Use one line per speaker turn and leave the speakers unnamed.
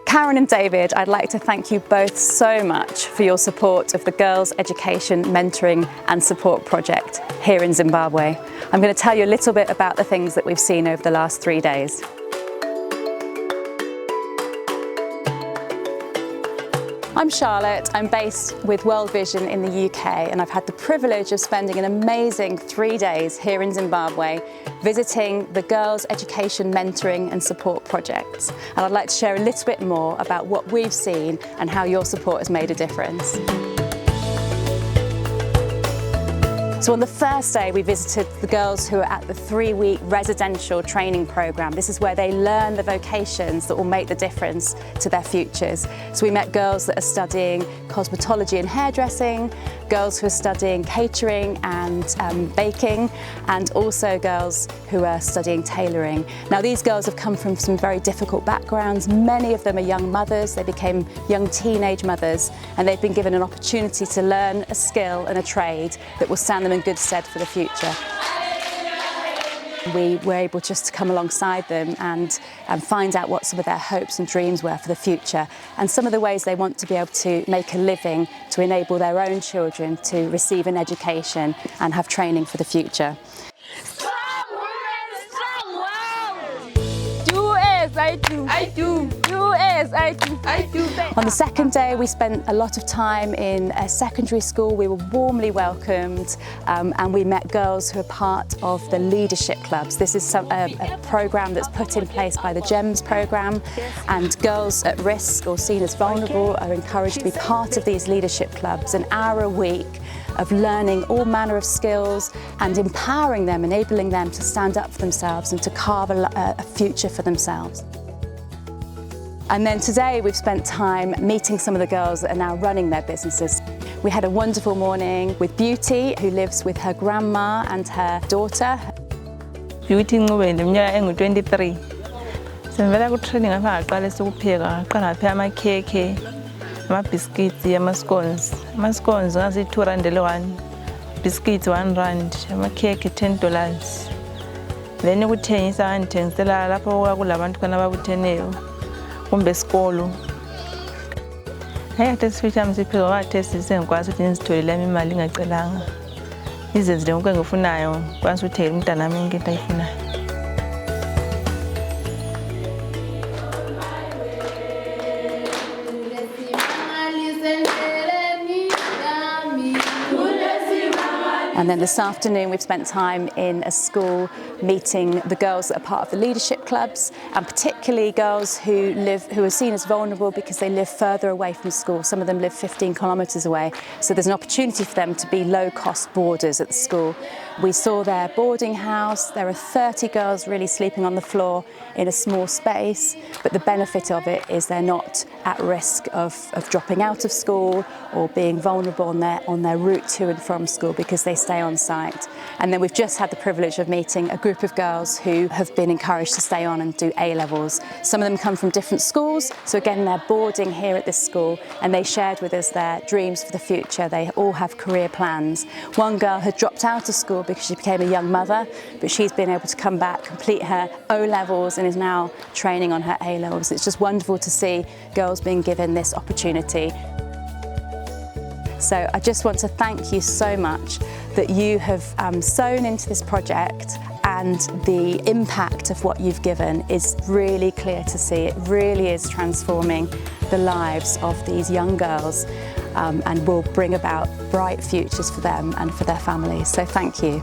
Karen and David, I'd like to thank you both so much for your support of the Girls Education Mentoring and Support Project here in Zimbabwe. I'm going to tell you a little bit about the things that we've seen over the last 3 days. I'm Charlotte, I'm based with World Vision in the UK, and I've had the privilege of spending an amazing 3 days here in Zimbabwe visiting the Girls Education Mentoring and Support Projects. And I'd like to share a little bit more about what we've seen and how your support has made a difference. So on the first day we visited the girls who are at the 3-week residential training programme. This is where they learn the vocations that will make the difference to their futures. So we met girls that are studying cosmetology and hairdressing, girls who are studying catering and baking, and also girls who are studying tailoring. Now these girls have come from some very difficult backgrounds. Many of them are young mothers. They became young teenage mothers, and they've been given an opportunity to learn a skill and a trade that will stand them in good stead for the future. We were able just to come alongside them and find out what some of their hopes and dreams were for the future, and some of the ways they want to be able to make a living to enable their own children to receive an education and have training for the future. On the second day we spent a lot of time in a secondary school. We were warmly welcomed and we met girls who are part of the leadership clubs. This is a programme that's put in place by the GEMS programme, and girls at risk or seen as vulnerable are encouraged to be part of these leadership clubs, an hour a week of learning all manner of skills and empowering them, enabling them to stand up for themselves and to carve a future for themselves. And then today we've spent time meeting some of the girls that are now running their businesses. We had a wonderful morning with Beauty, who lives with her grandma and her daughter.
Beauty ngiweminyaka engu-23. Sivela ku-training apha ngaqalisa ukupheka, ngaqala ngapheka amakhekhe, ama-biscuits, ama-scones. Ama-scones ngazi-R2.1, biscuits R1, amakhekhe $10. Then ukuthengisa ngithengisela lapho kulabantu khona ababutheneyo kumbe esikolo. Hayi sifika msipheka wathe sisengikwazi ukuthi ngizitholele imali ngacelanga. Izenzile konke engifunayo, kwansi uthela umntana wami into ayifunayo.
And then this afternoon we've spent time in a school meeting the girls that are part of the leadership clubs, and particularly girls who are seen as vulnerable because they live further away from school. Some of them live 15 kilometres away, so there's an opportunity for them to be low-cost boarders at the school. We saw their boarding house. There are 30 girls really sleeping on the floor in a small space, but the benefit of it is they're not at risk of dropping out of school or being vulnerable on their route to and from school because they stay on site. And then we've just had the privilege of meeting a group of girls who have been encouraged to stay on and do A-levels. Some of them come from different schools, so again they're boarding here at this school, and they shared with us their dreams for the future. They all have career plans. One girl had dropped out of school because she became a young mother, but she's been able to come back, complete her O-levels, and is now training on her A-levels. It's just wonderful to see girls being given this opportunity. So I just want to thank you so much that you have sown into this project, and the impact of what you've given is really clear to see. It really is transforming the lives of these young girls and will bring about bright futures for them and for their families. So thank you.